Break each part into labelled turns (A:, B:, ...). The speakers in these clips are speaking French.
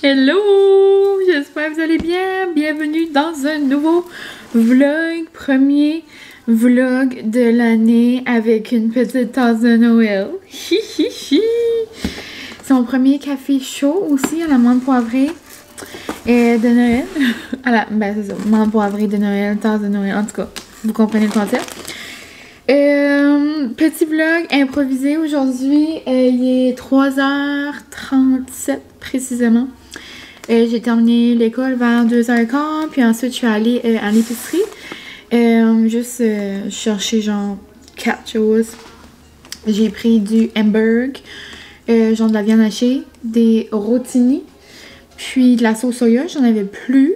A: Hello! J'espère que vous allez bien. Bienvenue dans un nouveau vlog. Premier vlog de l'année avec une petite tasse de Noël. Hi! C'est mon premier café chaud aussi à la menthe poivrée de Noël. C'est ça, menthe poivrée de Noël, tasse de Noël. En tout cas, vous comprenez le concept. Petit vlog improvisé aujourd'hui. Il est 3h37 précisément. J'ai terminé l'école vers 2h15, puis ensuite je suis allée à l'épicerie. Juste chercher genre 4 choses. J'ai pris du hamburg, genre de la viande hachée, des rotini, puis de la sauce soya, j'en avais plus,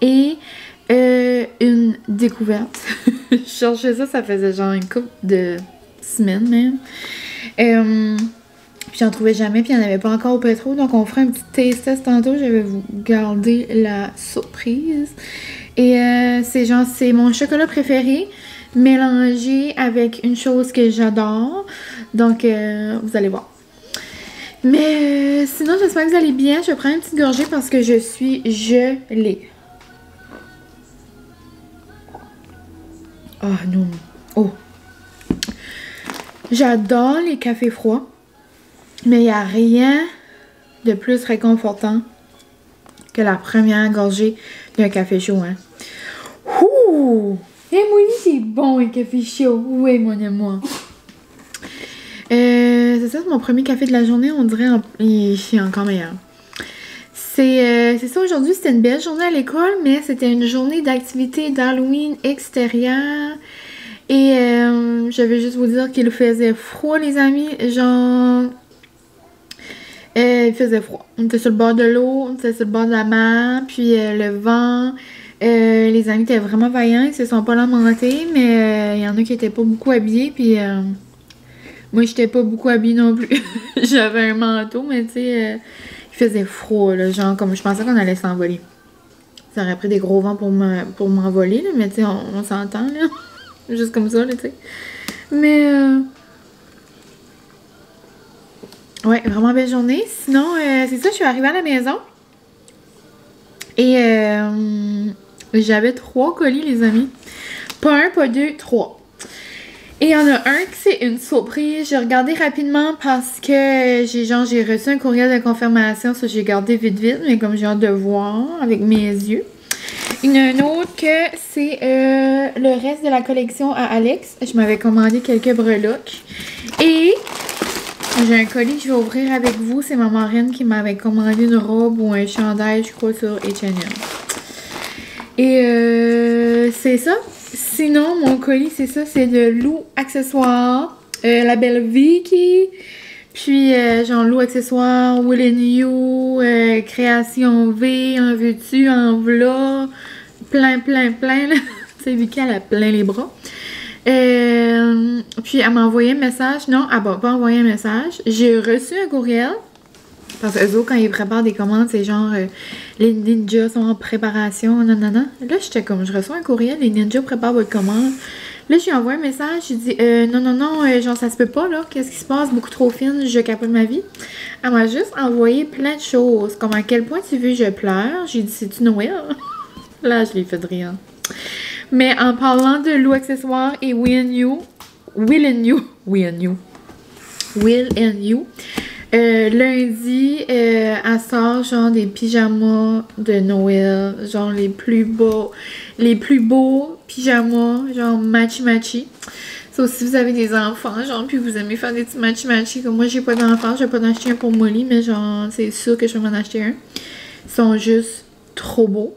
A: et une découverte. Je cherchais ça faisait genre une couple de semaines même. Puis j'en trouvais jamais, puis il n'y en avait pas encore au pétro. Donc on fera un petit taste test tantôt. Je vais vous garder la surprise. Et c'est mon chocolat préféré mélangé avec une chose que j'adore. Donc vous allez voir. Mais sinon j'espère que vous allez bien. Je vais prendre une petite gorgée parce que je suis gelée. Oh non. Oh. J'adore les cafés froids. Mais il n'y a rien de plus réconfortant que la première gorgée d'un café chaud, hein. Ouh! Et moi, c'est bon un café chaud. Oui, mon amour. C'est ça, c'est mon premier café de la journée. On dirait il est encore meilleur. C'est ça, aujourd'hui, c'était une belle journée à l'école, mais c'était une journée d'activité d'Halloween extérieure. Et je vais juste vous dire qu'il faisait froid, les amis. Genre... il faisait froid. On était sur le bord de l'eau, on était sur le bord de la mer, puis le vent. Les amis étaient vraiment vaillants, ils se sont pas lamentés, mais il y en a qui étaient pas beaucoup habillés, puis moi j'étais pas beaucoup habillée non plus. J'avais un manteau, mais tu sais, il faisait froid, là, genre comme je pensais qu'on allait s'envoler. Ça aurait pris des gros vents pour m'envoler, là, mais tu sais, on s'entend, là. Juste comme ça, là, tu sais. Mais... ouais, vraiment belle journée. Sinon, c'est ça, je suis arrivée à la maison. Et j'avais 3 colis, les amis. Pas un, pas deux, 3. Et il y en a un qui c'est une surprise. J'ai regardé rapidement parce que j'ai reçu un courriel de confirmation. Ça, j'ai gardé vite, mais comme j'ai hâte de voir avec mes yeux. Il y en a un autre que c'est le reste de la collection à Alex. Je m'avais commandé quelques breloques. Et... j'ai un colis que je vais ouvrir avec vous. C'est ma marraine qui m'avait commandé une robe ou un chandail, je crois, sur H&M. Et c'est ça. Sinon, mon colis, c'est ça. C'est de Lou Accessoires. La belle Vicky. Puis, genre, Lou Accessoires, Will and You, Création V, En veux-tu, En v'là. Plein, là. Tu sais, Vicky, elle a plein les bras. Puis elle m'a envoyé un message. Non, elle m'a pas envoyé un message. J'ai reçu un courriel. Parce que eux autres, quand ils préparent des commandes, c'est genre les ninjas sont en préparation. Nanana. Là, j'étais comme, je reçois un courriel, les ninjas préparent votre commande. Là, j'ai envoyé un message. J'ai dit non, genre ça se peut pas là. Qu'est-ce qui se passe? Beaucoup trop fine, je capote ma vie. Elle m'a juste envoyé plein de choses. Comme à quel point tu veux je pleure. J'ai dit, c'est-tu Noël? Là, je l'ai fait de rire. Mais en parlant de Lou Accessoires et Will and You, lundi, elle sort genre des pyjamas de Noël, genre les plus beaux pyjamas, genre matchy. So, si vous avez des enfants, genre, puis vous aimez faire des petits matchy, comme moi j'ai pas d'enfants, je vais pas en acheter un pour Molly, mais genre, c'est sûr que je vais m'en acheter un. Ils sont juste trop beaux.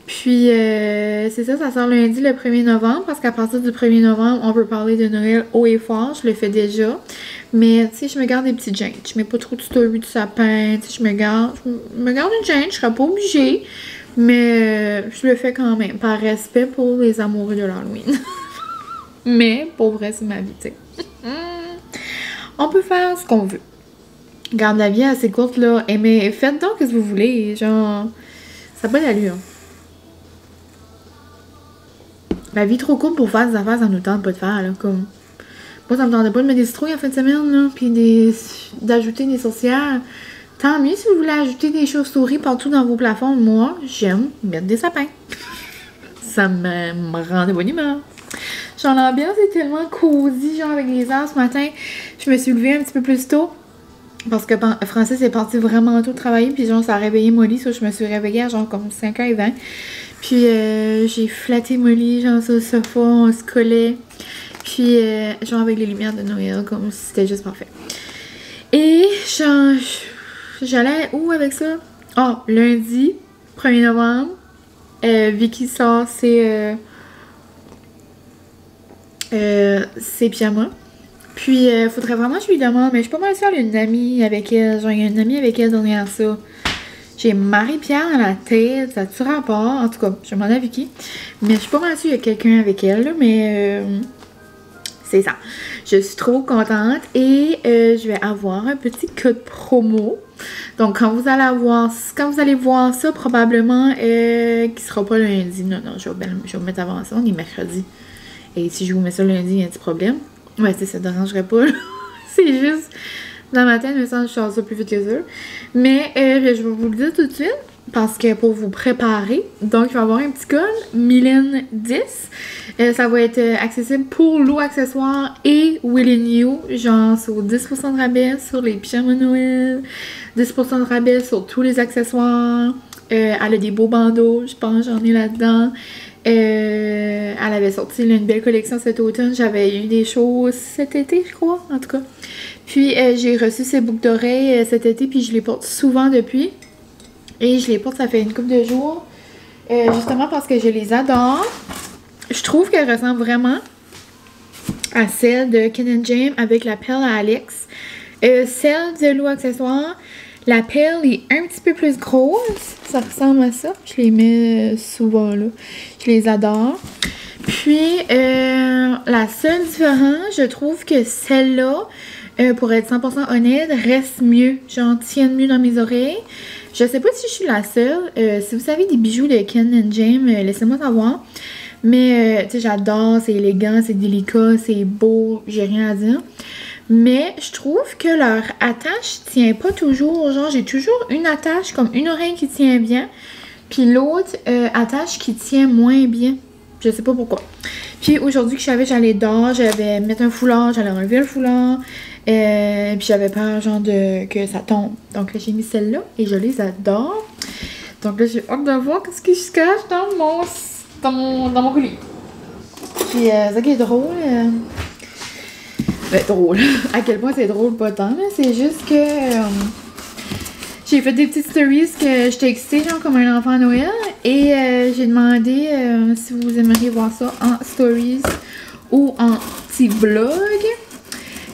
A: Puis, c'est ça sort lundi le 1er novembre, parce qu'à partir du 1er novembre, on peut parler de Noël haut et fort, je le fais déjà. Mais, tu sais, je me garde des petites gênes. Je mets pas trop de story du sapin, tu sais, je me garde une gêne, je serais pas obligée, mais je le fais quand même, par respect pour les amoureux de l'Halloween. Mais, pour vrai, c'est ma vie, tu sais. On peut faire ce qu'on veut. Garde la vie assez courte, là, mais faites donc ce que vous voulez, genre, ça n'a pas d'allure. La vie trop courte pour faire des affaires, ça nous tente pas de faire, là, comme... Moi, ça me tentait pas de mettre des citrouilles en fin de semaine, là, puis d'ajouter des sorcières. Tant mieux si vous voulez ajouter des chauves-souris partout dans vos plafonds. Moi, j'aime mettre des sapins. Ça me rend de bonne humeur. Genre, l'ambiance est tellement cosy, genre, avec les arbres ce matin. Je me suis levée un petit peu plus tôt. Parce que Francis est parti vraiment tôt travailler. Puis, genre, ça a réveillé Molly. So, je me suis réveillée à genre comme 5h20. Puis, j'ai flatté Molly, genre, sur le sofa. On se collait. Puis, genre, avec les lumières de Noël. Comme si c'était juste parfait. Et, genre, j'allais où avec ça? Oh, lundi, 1er novembre. Vicky sort ses pyjamas. Puis, faudrait vraiment que je lui demande, mais je suis pas mal sûre qu'elle a une amie avec elle. Genre, il y a une amie avec elle derrière ça. J'ai Marie-Pierre dans la tête, ça a-tu rapport? En tout cas, je vais demander à Vicky. Mais je suis pas mal sûre qu'il y a quelqu'un avec elle, là, mais c'est ça. Je suis trop contente et je vais avoir un petit code promo. Donc, quand vous allez voir ça, probablement, qui sera pas lundi. Non, je vais vous mettre avant ça, on est mercredi. Et si je vous mets ça lundi, il y a un petit problème. Ouais, ça ne dérangerait pas. C'est juste, dans ma tête, il me semble que je sors ça plus vite que ça. Mais je vais vous le dire tout de suite, parce que pour vous préparer, donc, il va y avoir un petit code, Mylène 10. Ça va être accessible pour l'eau accessoire et Will You. Genre, sur 10% de rabais sur les pyjamas Noël, 10% de rabais sur tous les accessoires. Elle a des beaux bandeaux, je pense, j'en ai là-dedans. Elle avait sorti une belle collection cet automne. J'avais eu des choses cet été, je crois, en tout cas. Puis, j'ai reçu ces boucles d'oreilles cet été, puis je les porte souvent depuis. Et je les porte, ça fait une couple de jours. Justement parce que je les adore. Je trouve qu'elles ressemblent vraiment à celle de Ken & James avec la perle à Alex. Celle de l'eau accessoire, la perle est un petit peu plus grosse. Ça ressemble à ça. Je les mets souvent là. Je les adore. Puis, la seule différence, je trouve que celle-là, pour être 100% honnête, reste mieux. Genre, tienne mieux dans mes oreilles. Je sais pas si je suis la seule. Si vous avez des bijoux de Ken & James, laissez-moi savoir. Mais, tu sais, j'adore, c'est élégant, c'est délicat, c'est beau, j'ai rien à dire. Mais je trouve que leur attache tient pas toujours. Genre, j'ai toujours une attache, comme une oreille qui tient bien, puis l'autre attache qui tient moins bien. Je sais pas pourquoi. Puis aujourd'hui que je savais que j'allais dehors, j'allais mettre un foulard, j'allais enlever le foulard. Puis j'avais peur, genre, que ça tombe. Donc là, j'ai mis celle-là et je les adore. Donc là, j'ai hâte de voir ce qui se cache dans mon colis. Puis ça qui est drôle. Ben, drôle. À quel point c'est drôle, pas tant, là. C'est juste que j'ai fait des petites stories que j'étais excitée, genre comme un enfant à Noël. Et j'ai demandé si vous aimeriez voir ça en stories ou en petit vlog.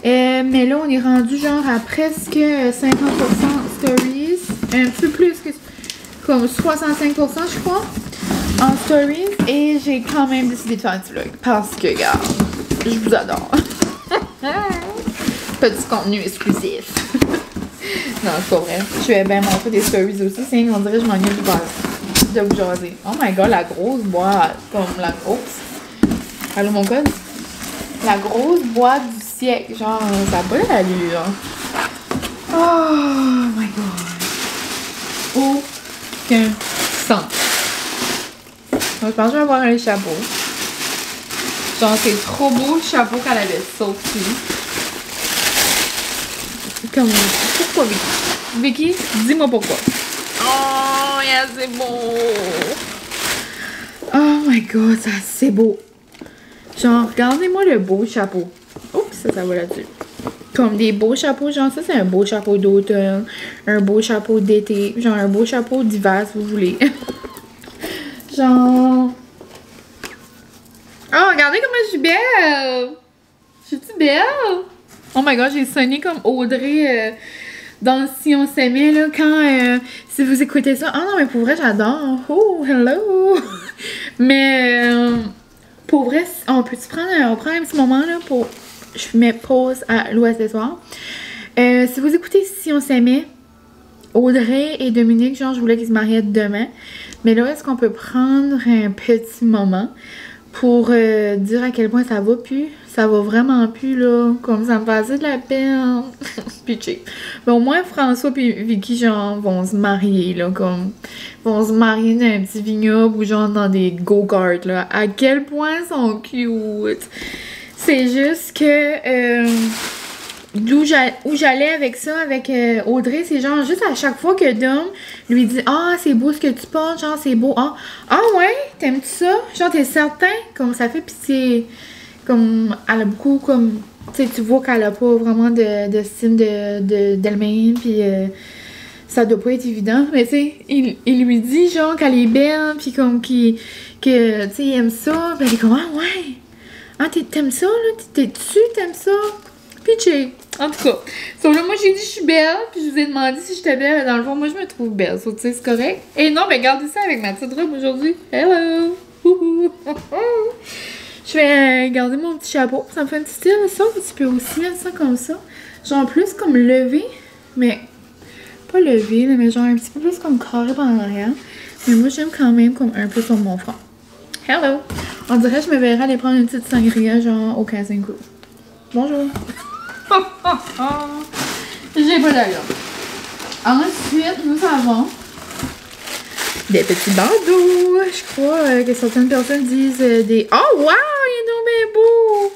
A: Mais là, on est rendu genre à presque 50% stories. Un peu plus que comme 65%, je crois, en stories. Et j'ai quand même décidé de faire un petit vlog. Parce que, regarde, je vous adore. Petit contenu exclusif. Non, c'est pas vrai. Je vais bien montrer des stories aussi. C'est on dirait que je m'ennuie de vous jaser. Oh my god, la grosse boîte. Comme la grosse. Allô, mon code? La grosse boîte du siècle. Genre, ça n'a pas l'allure. Oh my god. Aucun sens. Je pense que je vais avoir un chapeau. Genre, c'est trop beau le chapeau qu'elle avait sorti. Comme, pourquoi, Vicky? Vicky, dis-moi pourquoi. Oh, yeah, c'est beau. Oh my god, ça, c'est beau. Genre, regardez-moi le beau chapeau. Oups, ça va là-dessus. Comme des beaux chapeaux, genre, ça, c'est un beau chapeau d'automne. Un beau chapeau d'été. Genre, un beau chapeau d'hiver, si vous voulez. Genre... Oh, regardez comment je suis belle! Je suis-tu belle? Oh my god, j'ai sonné comme Audrey dans Si on s'aimait, là, quand... si vous écoutez ça... Ah non, mais pour vrai, j'adore! Oh, hello! Mais... pour vrai, on peut-tu prendre... On prend un petit moment, là, pour... Je mets pause à l'eau accessoire. Si vous écoutez Si on s'aimait, Audrey et Dominique, genre, je voulais qu'ils se mariaient demain. Mais là, est-ce qu'on peut prendre un petit moment pour dire à quel point ça va plus. Ça va vraiment plus, là. Comme ça me faisait de la peine. Pitché. Mais au moins, François et Vicky, genre, vont se marier, là. Comme, vont se marier dans un petit vignoble ou genre dans des go-karts, là. À quel point ils sont cute. C'est juste que... où j'allais avec ça, avec Audrey, c'est genre juste à chaque fois que Dom lui dit ah c'est beau ce que tu portes, genre c'est beau, ah ouais, t'aimes-tu ça? Genre t'es certain? Comme ça fait pis c'est comme elle a beaucoup comme tu sais tu vois qu'elle a pas vraiment d'estime d'elle-même pis ça doit pas être évident, mais tu sais il lui dit genre qu'elle est belle pis comme que tu sais il aime ça, pis elle est comme ah ouais, ah t'aimes ça là, t'aimes ça? Pitché. En tout cas. So là, moi, j'ai dit je suis belle. Puis je vous ai demandé si j'étais belle. Dans le fond, moi, je me trouve belle. So, tu sais, c'est correct. Et non, mais regardez ça avec ma petite robe aujourd'hui. Hello! Je vais garder mon petit chapeau. Ça me fait un petit style. Ça, tu peux aussi mettre ça comme ça. Genre plus comme levé. Mais pas levé, mais genre un petit peu plus comme carré par en arrière. Mais moi, j'aime quand même comme un peu sur mon front. Hello! On dirait que je me verrais aller prendre une petite sangria genre au Casino. Bonjour! J'ai pas d'allure. Ensuite, nous avons des petits bandeaux. Je crois que certaines personnes disent des... Oh, wow! Il est donc bien beau!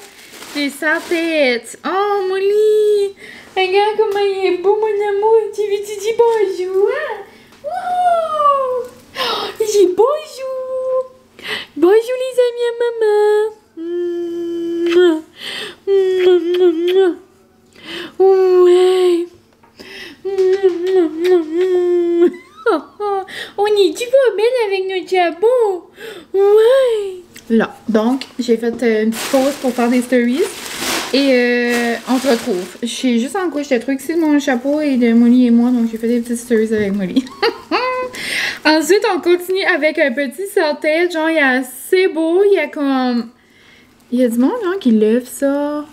A: Des serre-têtes. Oh, Molly! Regarde comment il est beau, mon amour. Tu dis bonjour, hein? Wow! Oh, j'ai bonjour! Bonjour, les amis à maman! Ouais. On est-tu pas belle avec notre chapeau? Ouais. Là, donc, j'ai fait une petite pause pour faire des stories. Et on se retrouve. Je suis juste en couche. J'étais trop excitée de mon chapeau et de Molly et moi. Donc, j'ai fait des petites stories avec Molly. Ensuite, on continue avec un petit serre-tête. Genre, il est assez beau. Il y a comme... Il y a du monde, genre, qui lève ça.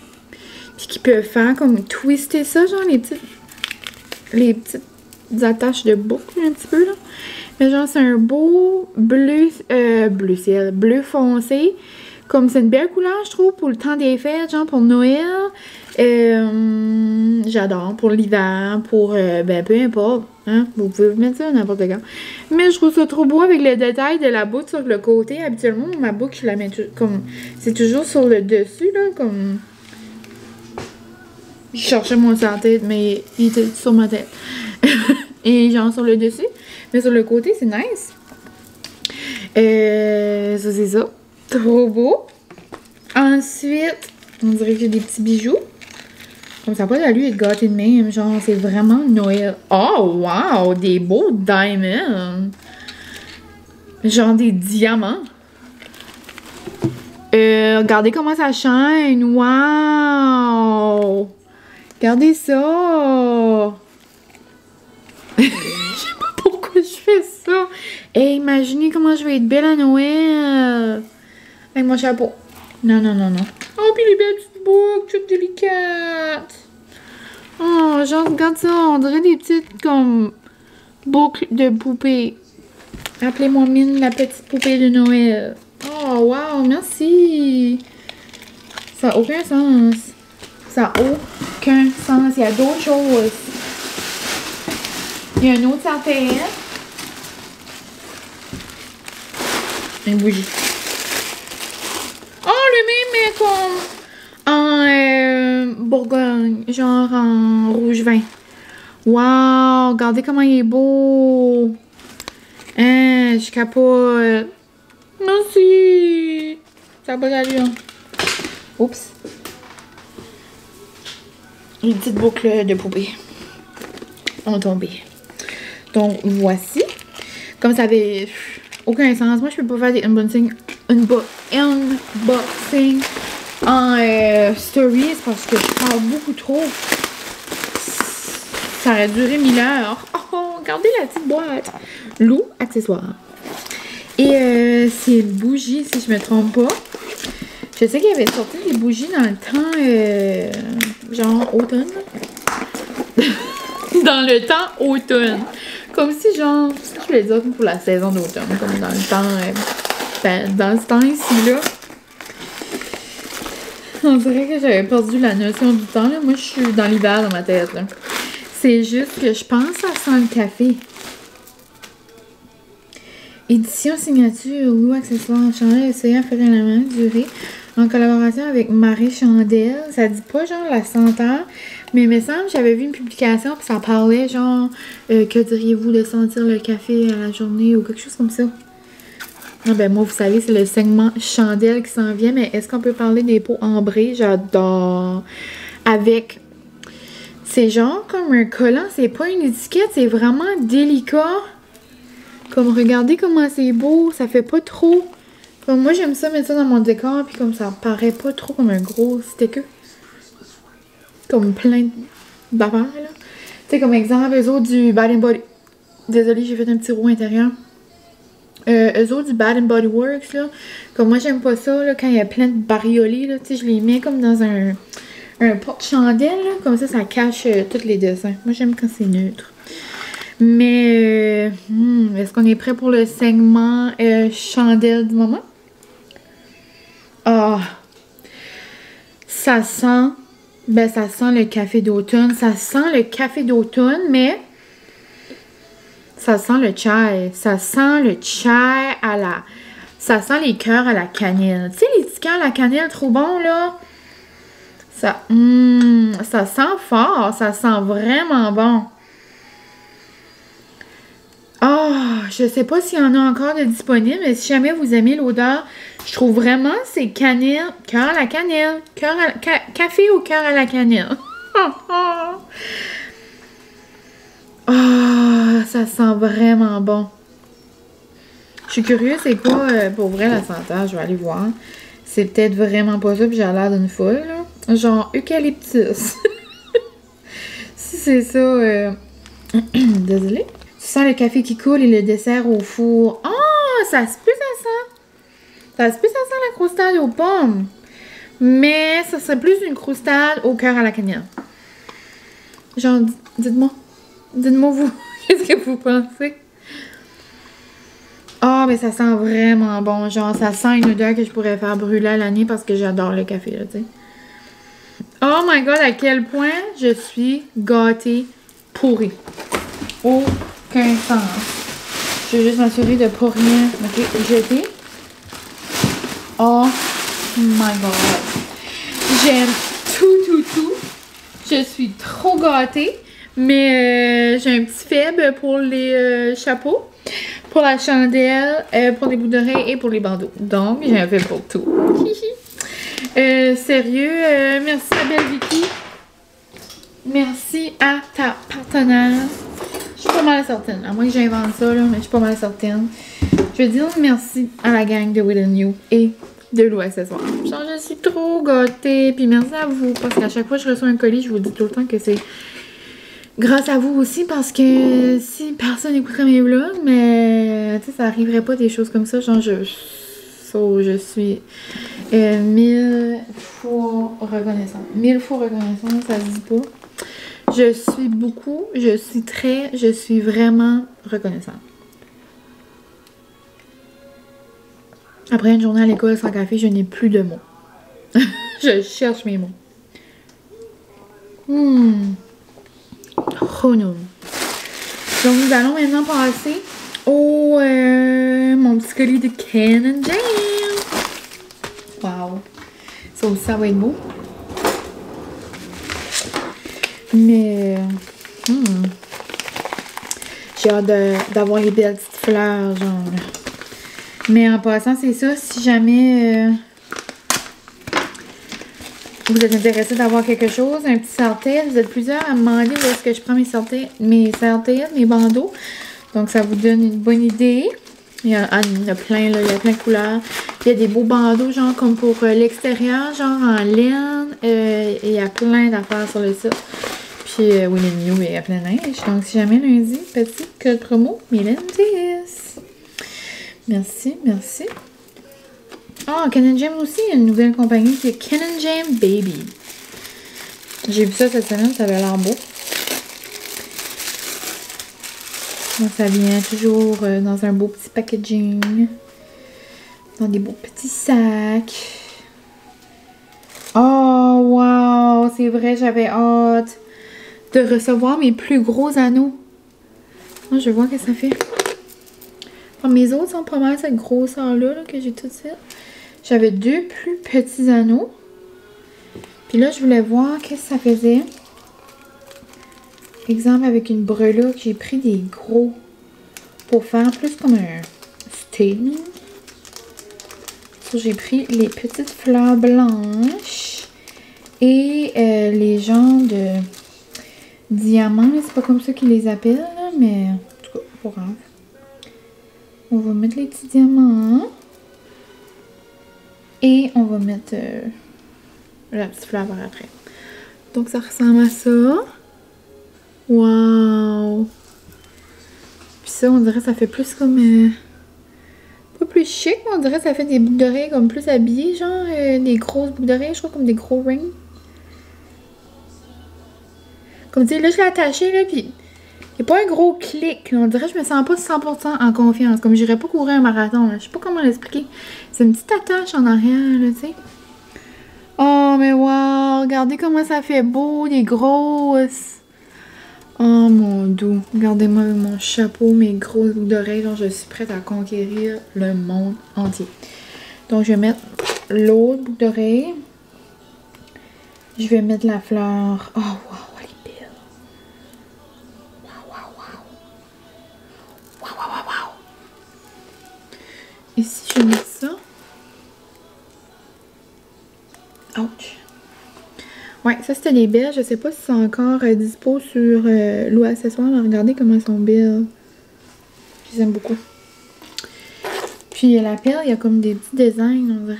A: Puis qui peut faire comme twister ça, genre les petites attaches de boucle un petit peu là. Mais genre c'est un beau bleu ciel, bleu foncé. Comme c'est une belle couleur je trouve pour le temps des fêtes, genre pour Noël. J'adore pour l'hiver, pour ben peu importe. Hein? Vous pouvez mettre ça n'importe quand. Mais je trouve ça trop beau avec le détail de la boucle sur le côté. Habituellement ma boucle je la mets comme c'est toujours sur le dessus là, comme. Je cherchais mon serre-tête, mais il était sur ma tête. Et genre sur le dessus. Mais sur le côté, c'est nice. Ça, c'est ça. Trop beau. Ensuite, on dirait que j'ai des petits bijoux. Comme ça, pas d'allure être gâté de même. Genre, c'est vraiment Noël. Oh, wow! Des beaux diamonds. Genre des diamants. Regardez comment ça shine. Wow! Regardez ça! Je sais pas pourquoi je fais ça. Et imaginez comment je vais être belle à Noël. Avec mon chapeau. Non. Oh, puis les belles petites boucles, toutes délicates. Oh, genre, regarde ça. On dirait des petites, comme, boucles de poupée. Appelez-moi Mine, la petite poupée de Noël. Oh, wow, merci. Ça n'a aucun sens. Ça n'a aucun sens. Il y a d'autres choses. Il y a un autre serre-tête. Une bougie. Oh, le même, mais comme en Bourgogne. Genre en rouge vin. Wow, regardez comment il est beau. Hein, je capote. Merci. Ça n'a pas d'allure. Oups. Les petites boucles de poupée ont tombé. Donc, voici. Comme ça avait aucun sens. Moi, je peux pas faire des unboxing en stories parce que je parle beaucoup trop. Ça aurait duré 1000 heures. Oh, regardez la petite boîte. Lou, accessoire. Et c'est une bougie, si je me trompe pas. Je sais qu'il y avait sorti des bougies dans le temps, genre automne. Dans le temps automne. Comme si, genre, je voulais dire pour la saison d'automne. Comme dans le temps, ben, dans ce temps ici, là. On dirait que j'avais perdu la notion du temps, là. Moi, je suis dans l'hiver dans ma tête, là. C'est juste que je pense que ça sent le café. Édition signature ou accessoire chandelle essayant à faire la main durée en collaboration avec Marie Chandelle. Ça dit pas genre la senteur, mais il me semble que j'avais vu une publication puis ça parlait genre que diriez-vous de sentir le café à la journée ou quelque chose comme ça. Ah ben moi, vous savez, c'est le segment chandelle qui s'en vient, mais est-ce qu'on peut parler des pots ambrés? J'adore! Avec... C'est genre comme un collant, c'est pas une étiquette, c'est vraiment délicat. Comme, regardez comment c'est beau, ça fait pas trop... Comme moi, j'aime ça mettre ça dans mon décor, puis comme ça paraît pas trop comme un gros sticker. Comme plein d'affaires, là. Tu sais, comme exemple, eux autres du Bath & Body... Désolée, j'ai fait un petit roux intérieur. Eux autres du Bath & Body Works, là, comme moi j'aime pas ça, là, quand il y a plein de bariolés, là, tu sais, je les mets comme dans un porte-chandelle, là, comme ça cache tous les dessins. Moi j'aime quand c'est neutre. Mais, est-ce qu'on est prêt pour le segment chandelle du moment? Ah! Ça sent le café d'automne. Ça sent le café d'automne, mais... Ça sent le chai. Ça sent le chai à la... Ça sent les cœurs à la cannelle. Tu sais, les petits cœurs à la cannelle trop bons, là? Ça sent fort. Ça sent vraiment bon. Oh, je sais pas s'il y en a encore de disponible, mais si jamais vous aimez l'odeur, je trouve vraiment c'est cannelle, cœur à la cannelle. Café au cœur à la cannelle. Oh, ça sent vraiment bon. Je suis curieuse, c'est quoi pour vrai la senteur? Je vais aller voir. C'est peut-être vraiment pas ça, puis j'ai l'air d'une folle, là. Genre eucalyptus. Si c'est ça, désolée. Tu sens le café qui coule et le dessert au four. Ah, ça se peut ça sent. Ça se peut ça sent la croustade aux pommes. Mais ça serait plus une croustade au cœur à la cannelle. Genre, dites-moi. Dites-moi vous, qu'est-ce que vous pensez? Ah, mais ça sent vraiment bon. Genre, ça sent une odeur que je pourrais faire brûler à l'année parce que j'adore le café, là, tu sais. Oh my god, à quel point je suis gâtée pourrie. Aucun sens. Je vais juste m'assurer de pas rien jeter. Oh my god. J'aime tout. Je suis trop gâtée. Mais j'ai un petit faible pour les chapeaux, pour la chandelle, pour les boucles d'oreilles et pour les bandeaux. Donc, j'ai un faible pour tout. Sérieux, merci ma belle Vicky. Merci à ta partenaire. Je suis pas mal certaine. À moins que j'invente ça, là, mais je suis pas mal certaine. Je veux dire merci à la gang de Within You et de Lou Accessoires. Genre, je suis trop gâtée. Puis merci à vous, parce qu'à chaque fois que je reçois un colis, je vous dis tout le temps que c'est... grâce à vous aussi, parce que si personne n'écouterait mes vlogs, mais tu sais, ça arriverait pas des choses comme ça. Genre, je suis 1000 fois reconnaissante. 1000 fois reconnaissante, ça se dit pas. Je suis vraiment reconnaissante. Après une journée à l'école sans café, je n'ai plus de mots. Je cherche mes mots. Oh non. Donc, nous allons maintenant passer au mon petit colis de Ken & Jam. Wow. Ça aussi, ça va être beau. Mais, j'ai hâte d'avoir les belles petites fleurs, genre. Mais en passant, c'est ça. Si jamais vous êtes intéressé d'avoir quelque chose, un petit serre-tête, vous êtes plusieurs à me demander où est-ce que je prends mes serre-têtes, mes bandeaux. Donc, ça vous donne une bonne idée. Il y en a plein, là. Il y a plein de couleurs. Il y a des beaux bandeaux, genre comme pour l'extérieur, genre en laine. Et il y a plein d'affaires sur le site. Puis, Within You, il y a plein de neige. Donc, si jamais lundi, petit code promo, Mylène10. Merci, merci. Ah, Ken & Jam aussi, il y a une nouvelle compagnie qui est Ken & Jam Baby. J'ai vu ça cette semaine, ça avait l'air beau. Donc, ça vient toujours dans un beau petit packaging. Dans des beaux petits sacs. Oh, c'est vrai, j'avais hâte de recevoir mes plus gros anneaux. Moi, je vois que ça fait. Enfin, mes autres sont pas mal cette grosseur-là que j'ai tout de suite. J'avais 2 plus petits anneaux. Puis là, je voulais voir qu'est-ce que ça faisait. Exemple, avec une breloque, j'ai pris des gros pour faire plus comme un statement. J'ai pris les petites fleurs blanches et les genres de diamants. C'est pas comme ça qu'ils les appellent, là, mais en tout cas, pas grave. On va mettre les petits diamants et on va mettre la petite fleur par après. Donc ça ressemble à ça. Wow! Puis ça, on dirait que ça fait plus comme... pas plus chic, mais on dirait que ça fait des boucles d'oreilles comme plus habillées, genre des grosses boucles d'oreilles, je crois, comme des gros rings. Comme tu sais, là, je l'ai attaché, là, puis il n'y a pas un gros clic. On dirait que je me sens pas 100% en confiance. Comme j'irais pas courir un marathon, là. Je sais pas comment l'expliquer. C'est une petite attache en arrière, là, tu sais. Oh, mais wow! Regardez comment ça fait beau, des grosses... Oh mon doux, regardez-moi avec mon chapeau, mes grosses boucles d'oreilles, genre je suis prête à conquérir le monde entier. Donc je vais mettre l'autre boucle d'oreille. Je vais mettre la fleur. Oh wow, elle est belle. Wow, wow, wow. Wow, wow, wow, wow. Ici je vais mettre ça. Ouch. Ouais, ça c'était les belles. Je sais pas si c'est encore dispo sur Lou Accessoires, mais regardez comment elles sont belles. Je les aime beaucoup. Puis la perle, il y a comme des petits designs, on dirait.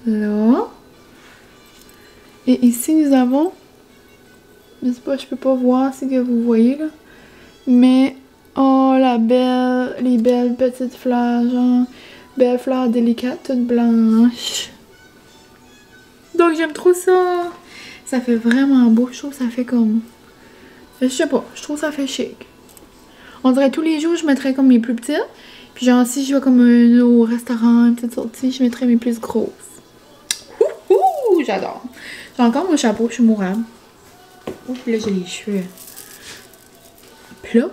A: Là. Et ici, nous avons... Je sais pas, je peux pas voir ce que vous voyez là. Mais, oh la belle, les belles petites fleurs, genre... Belle fleur délicate, toute blanche. Donc j'aime trop ça. Ça fait vraiment beau. Je trouve que ça fait comme... Je sais pas, je trouve que ça fait chic. On dirait tous les jours je mettrais comme mes plus petites. Puis genre si je vais comme au restaurant, une petite sortie, je mettrais mes plus grosses. Ouh, j'adore. J'ai encore mon chapeau, je suis mourable. Ouf, là j'ai les cheveux plats.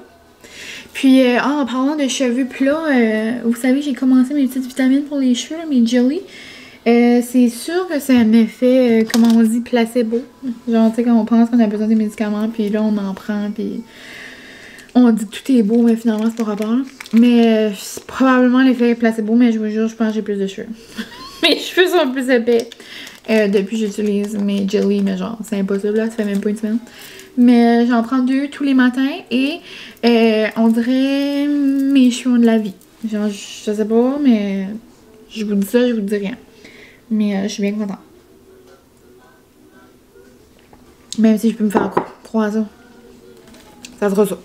A: Puis, en parlant de cheveux plats, vous savez, j'ai commencé mes petites vitamines pour les cheveux, là, mes jelly. C'est sûr que c'est un effet, comment on dit, placebo. Genre, tu sais, quand on pense qu'on a besoin des médicaments, puis là, on en prend, puis on dit que tout est beau, mais finalement, c'est pas rapport. Là. Mais c'est probablement l'effet placebo, mais je vous jure, je pense que j'ai plus de cheveux. Mes cheveux sont plus épais. Depuis, j'utilise mes jelly, mais genre, c'est impossible, là, ça fait même pas une semaine. Mais j'en prends 2 tous les matins et on dirait mes cheveux ont de la vie. Genre, je sais pas, mais je vous dis ça, je vous dis rien. Mais je suis bien contente. Même si je peux me faire croire ça. Ça sera ça.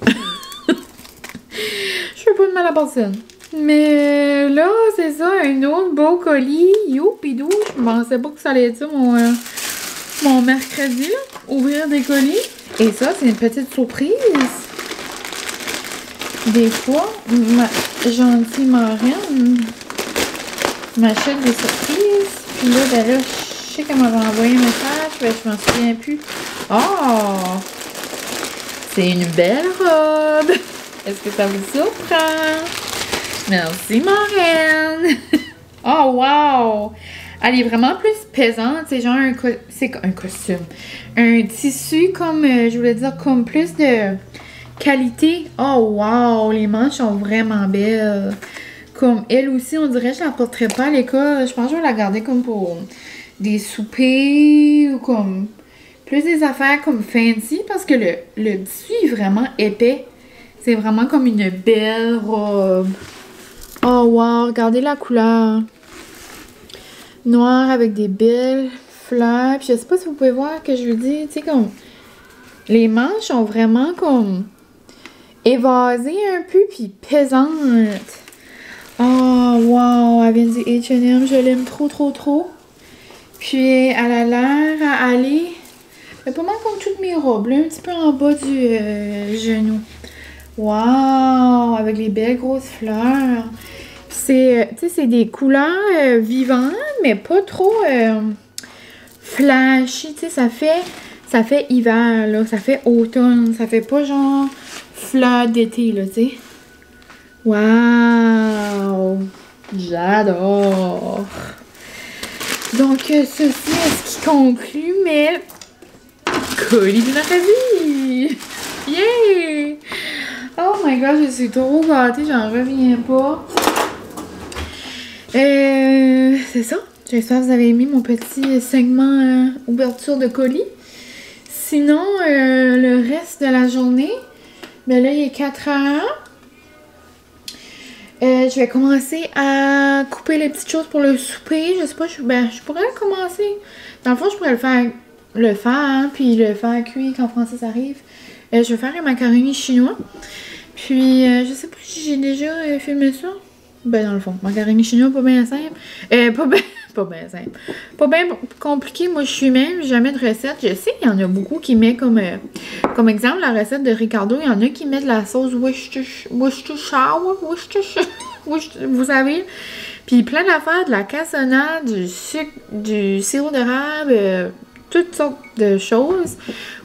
A: Je fais pas de mal à personne. Mais là, c'est ça, un autre beau colis. Youpidou. Je pensais pas que ça allait être ça mon mercredi, là. Ouvrir des colis. Et ça, c'est une petite surprise. Des fois, ma gentille marraine m'achète des surprises. Puis là, ben là, je sais qu'elle m'avait envoyé un message, mais je m'en souviens plus. Oh! C'est une belle robe! Est-ce que ça vous surprend? Merci, marraine! Oh, wow! Elle est vraiment plus pesante. C'est genre un costume. Un tissu comme, je voulais dire, comme plus de qualité. Oh, wow! Les manches sont vraiment belles. Comme elle aussi, on dirait que je la porterais pas à l'école. Je pense que je vais la garder comme pour des soupers ou comme plus des affaires comme fancy parce que le tissu est vraiment épais. C'est vraiment comme une belle robe. Oh, wow! Regardez la couleur. Noir avec des belles fleurs. Puis je sais pas si vous pouvez voir que je vous dis, tu sais, comme les manches sont vraiment comme évasées un peu puis pesantes. Oh wow, elle vient du H&M, je l'aime trop trop trop. Puis elle a l'air à aller pas mal comme toutes mes robes, là, un petit peu en bas du genou. Wow, avec les belles grosses fleurs. C'est, tu sais, c'est des couleurs vivantes, mais pas trop flashy, tu sais, ça fait hiver, là, ça fait automne, ça fait pas genre fleur d'été, là, tu sais. Wow! J'adore! Donc, ceci est ce qui conclut mes colis de Nathalie! Yeah! Oh my god, je suis trop gâtée, j'en reviens pas. C'est ça. J'espère que vous avez aimé mon petit segment ouverture de colis. Sinon, le reste de la journée, ben là, il est 4 heures. Je vais commencer à couper les petites choses pour le souper. Je sais pas, je pourrais commencer. Dans le fond, je pourrais le faire, hein, puis le faire cuire quand Francis arrive. Je vais faire un macaroni chinois. Puis, je sais pas si j'ai déjà filmé ça. Ben, dans le fond, macaroni chinois, pas bien simple. Pas bien simple. Pas bien compliqué. Moi, je suis même jamais de recette. Je sais qu'il y en a beaucoup qui mettent comme exemple la recette de Ricardo. Il y en a qui mettent de la sauce Worcestershire, vous savez. Puis plein d'affaires, de la cassonade, du sucre, du sirop d'érable, toutes sortes de choses.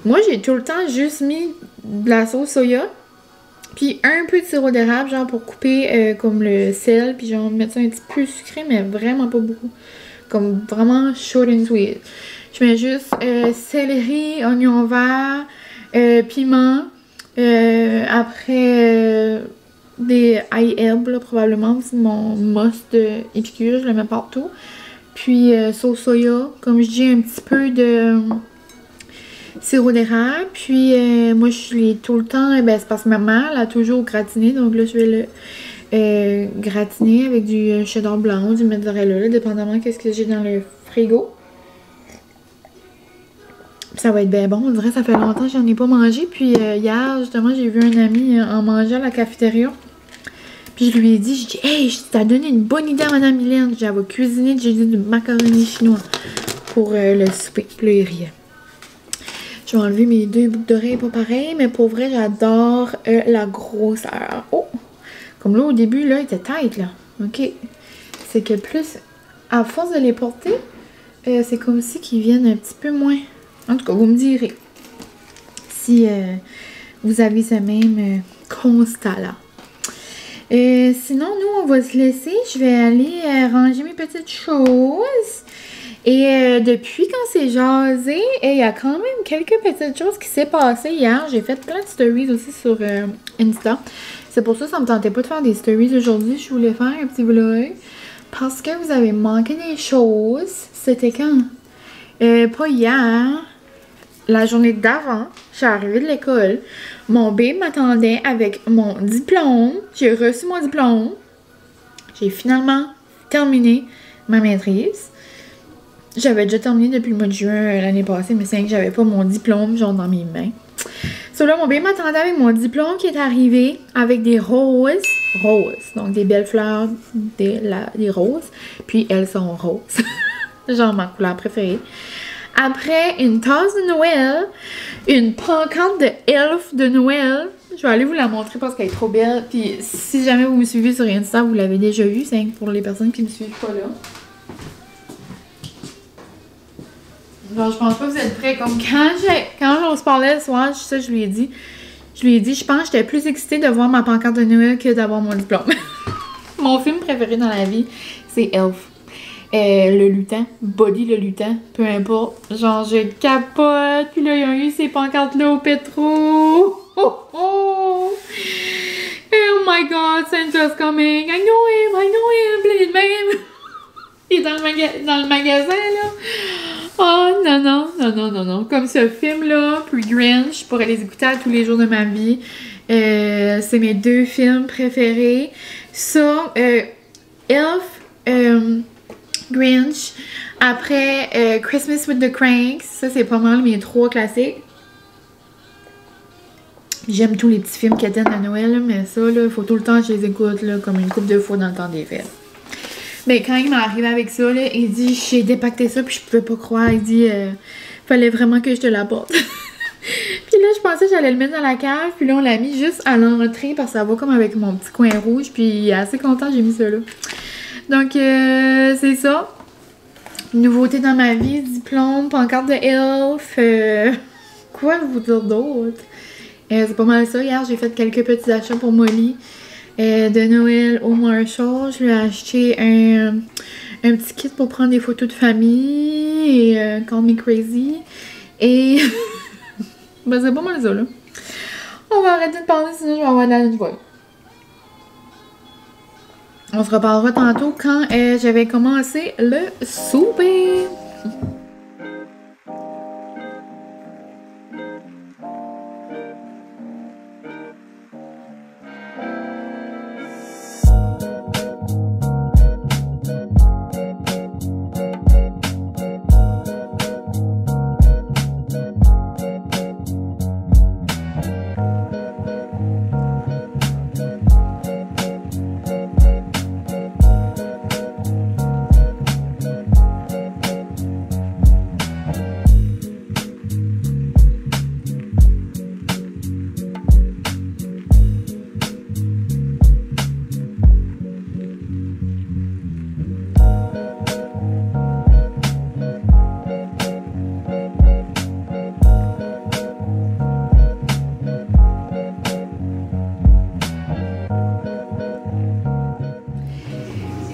A: Moi, j'ai tout le temps juste mis de la sauce soya. Puis un peu de sirop d'érable, genre pour couper comme le sel. Puis genre mettre ça un petit peu sucré, mais vraiment pas beaucoup. Comme vraiment short and sweet. Je mets juste céleri, oignon vert, piment. Après des ail herbes, là, probablement. C'est mon must épicure, je le mets partout. Puis sauce soya, comme je dis, un petit peu de sirop d'érable. Puis moi je l'ai tout le temps, c'est parce que ma mère l'a toujours gratiné, donc là je vais le gratiner avec du cheddar blanc ou du mozzarella, là, dépendamment qu'est-ce que j'ai dans le frigo. Puis ça va être bien bon, on dirait que ça fait longtemps que j'en ai pas mangé. Puis hier justement j'ai vu un ami en manger à la cafétéria. Puis je lui ai dit, hey, t'as donné une bonne idée à Madame Mylène. Elle va cuisiner, j'ai dit, du macaroni chinois pour le souper. Puis là il riait. Je vais enlever mes 2 boucles d'oreilles, pas pareil, mais pour vrai, j'adore la grosseur. Oh! Comme là, au début, là, il était tight, là. OK. C'est que plus, à force de les porter, c'est comme si qu'ils viennent un petit peu moins. En tout cas, vous me direz si vous avez ce même constat-là. Sinon, nous, on va se laisser. Je vais aller ranger mes petites choses. Et depuis qu'on s'est jasé, il y a quand même quelques petites choses qui s'est passées hier. J'ai fait plein de stories aussi sur Insta. C'est pour ça que ça me tentait pas de faire des stories aujourd'hui. Je voulais faire un petit vlog. Parce que vous avez manqué des choses. C'était quand? Pas hier. La journée d'avant, je suis arrivée de l'école. Mon bébé m'attendait avec mon diplôme. J'ai reçu mon diplôme. J'ai finalement terminé ma maîtrise. J'avais déjà terminé depuis le mois de juin l'année passée, mais c'est que j'avais pas mon diplôme, genre dans mes mains. So là, mon bébé m'attendait avec mon diplôme qui est arrivé avec des roses. Donc des belles fleurs, des roses. Puis elles sont roses. Genre ma couleur préférée. Après, une tasse de Noël. Une pancarte de Elf de Noël. Je vais aller vous la montrer parce qu'elle est trop belle. Puis si jamais vous me suivez sur Insta, vous l'avez déjà vue. C'est pour les personnes qui me suivent pas là. Genre, je pense pas que vous êtes prêts. Comme quand on se parlait le soir, ça, je lui ai dit, je pense que j'étais plus excitée de voir ma pancarte de Noël que d'avoir mon diplôme. Mon film préféré dans la vie, c'est Elf. Le lutin, Buddy le lutin, peu importe. Genre, je capote. Puis là, ils ont eu ces pancartes-là au pétro. Oh, oh! Oh my god, Santa's coming. I know him. Puis il est de même. Il est dans le magasin, là. Oh, non. Comme ce film-là, puis Grinch, je pourrais les écouter à tous les jours de ma vie. C'est mes 2 films préférés. Ça, Elf, Grinch. Après, Christmas with the Cranks. Ça, c'est pas mal mes 3 classiques. J'aime tous les petits films qui attendent à Noël, là, mais ça, il faut tout le temps que je les écoute, là, comme une couple de fois dans le temps des fêtes. Mais quand il m'est arrivé avec ça, là, il dit, j'ai dépacté ça, puis je pouvais pas croire. Il dit, fallait vraiment que je te l'apporte. Puis là, je pensais que j'allais le mettre dans la cave, puis là, on l'a mis juste à l'entrée, parce que ça va comme avec mon petit coin rouge, puis il est assez content, j'ai mis ça là. Donc, c'est ça. Nouveauté dans ma vie, diplôme, pancarte de Elf. Quoi vous dire d'autre? C'est pas mal ça. Hier, j'ai fait quelques petits achats pour Molly de Noël au Marshall. Je lui ai acheté un petit kit pour prendre des photos de famille et Call Me Crazy. Et ben, c'est pas mal ça, là. On va arrêter de parler, sinon je vais avoir de la voix. On se reparlera tantôt quand j'avais commencé le souper.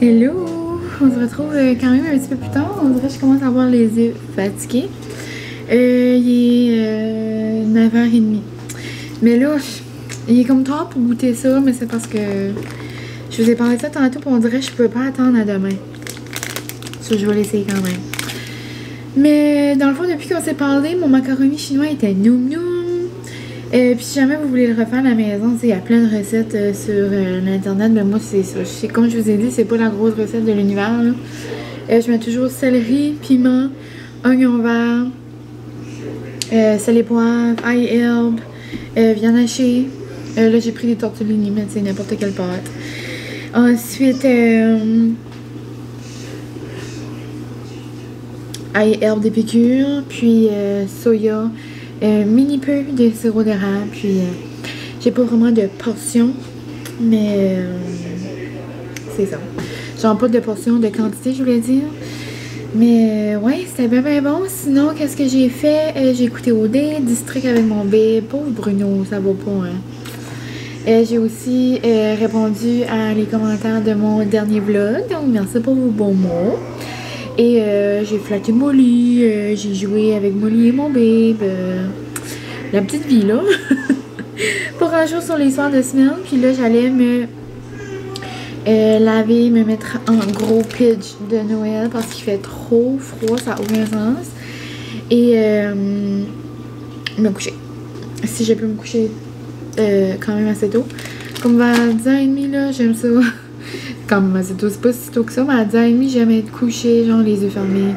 A: Hello! On se retrouve quand même un petit peu plus tard. On dirait que je commence à avoir les yeux fatigués. Il est 9h30. Mais là, il est comme tard pour goûter ça, mais c'est parce que je vous ai parlé de ça tantôt, puis on dirait que je peux pas attendre à demain. Ça, je vais l'essayer quand même. Mais dans le fond, depuis qu'on s'est parlé, mon macaroni chinois était noum noum. Puis si jamais vous voulez le refaire à la maison, il y a plein de recettes sur l'internet, mais moi c'est ça. Comme je vous ai dit, c'est pas la grosse recette de l'univers. Je mets toujours céleri, piment, oignon vert, sel et poivre, ail et herbe, viande hachée. Là j'ai pris des tortellini, mais c'est n'importe quelle pâte. Ensuite, ail et herbe d'épicure, puis soya. Mini peu de sirop d'érable, puis j'ai pas vraiment de portion, mais c'est ça. Genre pas de portion, de quantité, je voulais dire. Mais ouais, c'était bien bon. Sinon, qu'est-ce que j'ai fait? J'ai écouté OD, District avec mon bébé. Pauvre Bruno, ça va pas, hein. J'ai aussi répondu à les commentaires de mon dernier vlog, donc merci pour vos bons mots. Et j'ai flatté Molly, j'ai joué avec Molly et mon babe. La petite vie, là. Pour un jour sur les soirs de semaine. Puis là, j'allais me laver, me mettre en gros pitch de Noël parce qu'il fait trop froid, ça n'a aucun sens. Et me coucher. Si j'ai pu me coucher quand même assez tôt. Comme vers 10h30, là, j'aime ça. Comme assez tôt, c'est pas si tôt que ça, mais à 10h30, j'aime être couchée, genre les yeux fermés.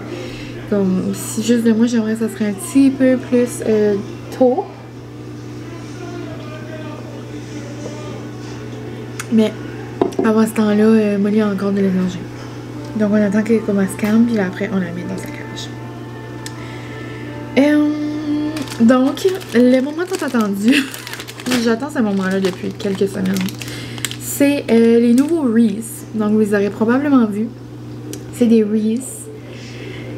A: Comme si juste de moi, j'aimerais que ça serait un petit peu plus tôt. Mais avant ce temps-là, Molly a encore de l'énergie. Donc on attend qu'elle se calme, puis après on la met dans sa cage. Donc, le moment tant attendu, j'attends ce moment-là depuis quelques semaines. C'est les nouveaux Reese. Donc, vous les aurez probablement vus. C'est des Reese.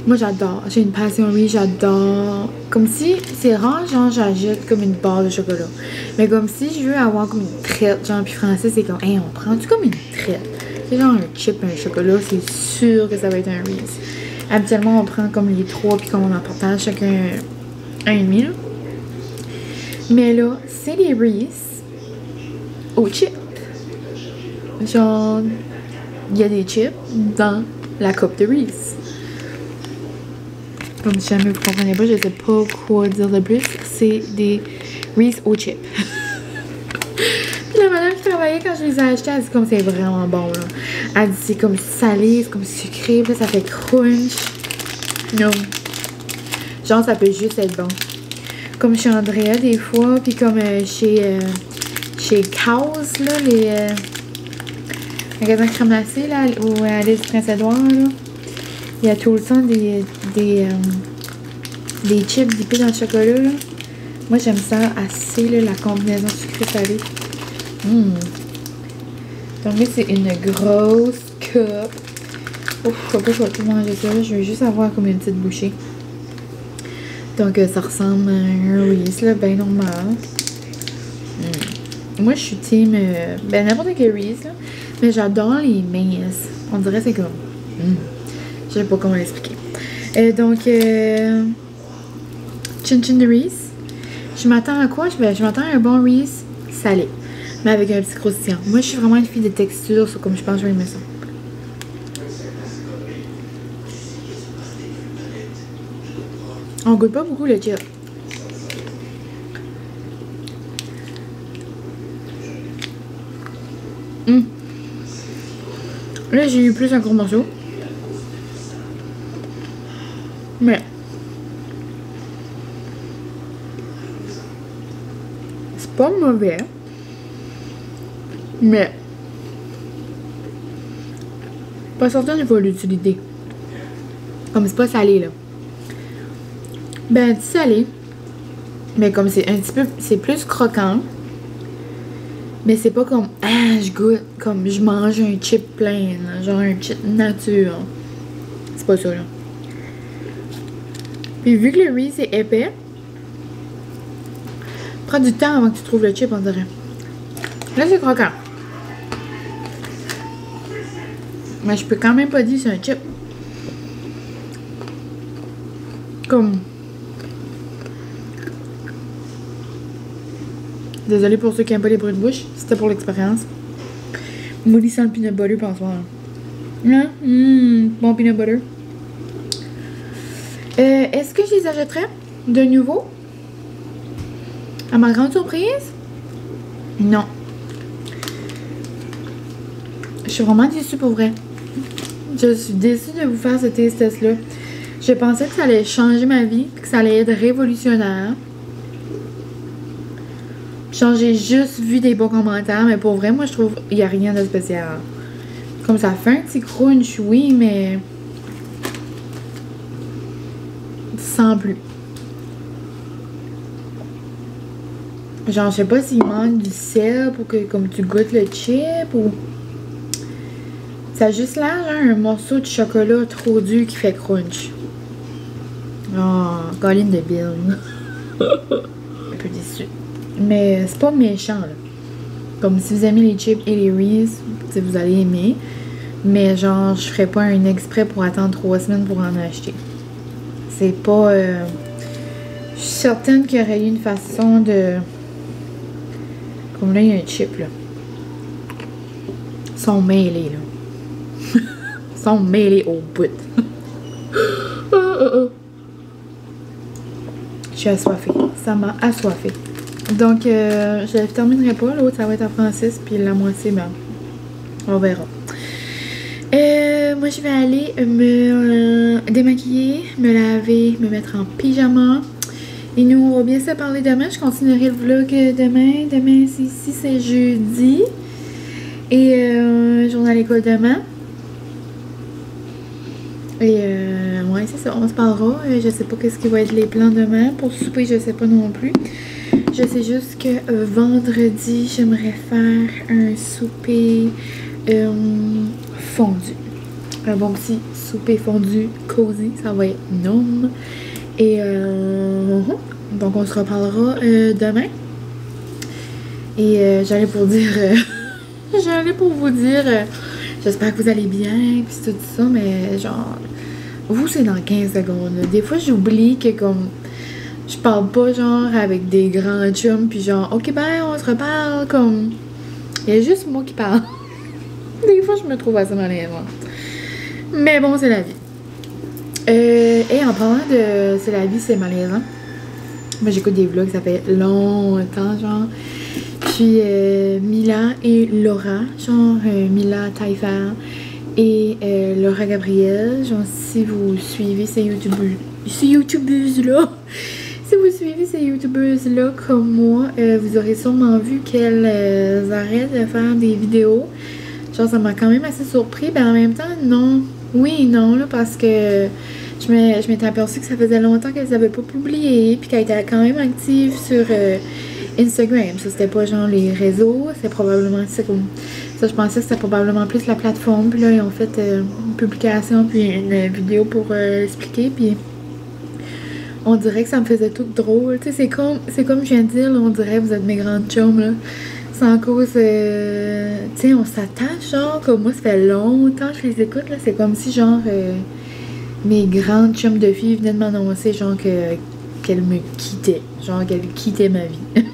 A: Moi, j'adore. J'ai une passion Reese. J'adore. Comme si, c'est rare, genre, j'achète comme une barre de chocolat. Mais comme si je veux avoir comme une traite. Genre, puis français, c'est comme, hey, on prend-tu comme une traite? C'est genre un chip, un chocolat. C'est sûr que ça va être un Reese. Habituellement, on prend comme les trois, puis comme on en partage chacun un et demi. Mais là, c'est des Reese au chip. Genre, il y a des chips dans la coupe de Reese. Comme si jamais vous comprenez pas, je sais pas quoi dire de plus. C'est des Reese aux chips. Puis la madame qui travaillait quand je les ai achetés, elle dit comme c'est vraiment bon, là. Elle dit c'est comme salé, c'est comme sucré, puis là, ça fait crunch. Non. Genre, ça peut juste être bon. Comme chez Andrea, des fois, puis comme chez Cows, là, les magasins crème glacée, là, ou à l'île du Prince-Édouard, là. Il y a tout le temps des chips dippés dans le chocolat, là. Moi, j'aime ça assez, là, la combinaison sucré-salé. Donc là, c'est une grosse cup. pas pourquoi je vais tout manger ça. Je vais juste avoir comme une petite bouchée. Donc, ça ressemble à un Reese, là, bien normal. Moi, je suis team, ben n'importe quel Reese, là. Mais j'adore les minces. On dirait que c'est comme... Je sais pas comment l'expliquer. Donc, Chin Chin de Reese. Je m'attends à quoi? Je m'attends à un bon Reese salé. Mais avec un petit croustillant. Moi, je suis vraiment une fille de texture. So comme je pense que je vais aimer ça. On goûte pas beaucoup le chip. Là, j'ai eu plus un gros morceau. Mais... c'est pas mauvais. Mais... pas certain qu'il faut l'utilité. Comme c'est pas salé, là. Ben, salé. Mais comme c'est un petit peu... c'est plus croquant. Mais c'est pas comme... ah, je goûte comme je mange un chip plein, là, genre un chip nature. C'est pas ça, là. Puis vu que le Reese est épais, prend du temps avant que tu trouves le chip, on dirait. Là, c'est croquant. Mais je peux quand même pas dire que c'est un chip. Comme... désolée pour ceux qui n'aiment pas les bruits de bouche. C'était pour l'expérience. Molly sans le peanut butter, pense-moi. Hein? Bon peanut butter. Est-ce que je les achèterais de nouveau? À ma grande surprise? Non. Je suis vraiment déçue pour vrai. Je suis déçue de vous faire ce test-là. Je pensais que ça allait changer ma vie, que ça allait être révolutionnaire. Genre, j'ai juste vu des bons commentaires, mais pour vrai, moi, je trouve qu'il n'y a rien de spécial. Comme ça fait un petit crunch, oui, mais... sans plus. Genre, je sais pas s'il manque du sel pour que comme tu goûtes le chip ou... ça a juste l'air, genre, un morceau de chocolat trop dur qui fait crunch. Oh, colline de Bill. Un peu déçu. Mais c'est pas méchant, là. Comme si vous aimez les chips et les Reese, vous allez aimer. Mais genre, je ferais pas un exprès pour attendre 3 semaines pour en acheter. C'est pas... je suis certaine qu'il y aurait eu une façon de... comme là, il y a un chip, là. Ils sont mêlés, là. Ils sont mêlés au bout. Je suis assoiffée. Ça m'a assoiffée. Donc, je ne terminerai pas. L'autre, ça va être à Francis. Puis la moitié, ben, on verra. Moi, je vais aller me démaquiller, me laver, me mettre en pyjama. Et nous, on va bien se parler demain. Je continuerai le vlog demain. Demain, ici, c'est jeudi. Et journée à l'école demain. Et ouais, c'est ça. On se parlera. Je sais pas qu'est-ce qui va être les plans demain. Pour souper, je sais pas non plus. Je sais juste que vendredi, j'aimerais faire un souper fondu. Un bon petit souper fondu cozy, ça va être nom. Et donc on se reparlera demain. Et j'allais pour dire... j'allais pour vous dire... j'espère que vous allez bien, puis tout ça, mais genre... vous, c'est dans 15 secondes. Là. Des fois, j'oublie que comme... je parle pas genre avec des grands chums, puis genre, ok ben, on se reparle, comme... il y a juste moi qui parle. Des fois, je me trouve assez malaisante. Mais bon, c'est la vie. Et en parlant de c'est la vie, c'est malaisant. Moi, j'écoute des vlogs, ça fait longtemps, genre. Puis, Mila et Laura, genre, Mila Taillefer et Laura Gabriel. Genre, si vous suivez ces youtubeuses-là, si vous suivez ces youtubeuses-là comme moi, vous aurez sûrement vu qu'elles arrêtent de faire des vidéos. Genre, ça m'a quand même assez surpris. Ben, en même temps, non. Oui et non, là, parce que je m'étais aperçue que ça faisait longtemps qu'elles n'avaient pas publié. Puis qu'elles étaient quand même actives sur Instagram. Ça, c'était pas genre les réseaux. C'est probablement ça comme Ça, je pensais que c'était probablement plus la plateforme. Puis là, ils ont fait une publication puis une vidéo pour expliquer. Puis on dirait que ça me faisait tout drôle. Tu sais, c'est comme je viens de dire, là, on dirait que vous êtes mes grandes chums, là. C'est en cause, tu sais, on s'attache, genre, comme moi, ça fait longtemps que je les écoute, là. C'est comme si, genre, mes grandes chums de filles venaient de m'annoncer, genre, qu'elles me quittaient. Genre, qu'elles quittaient ma vie.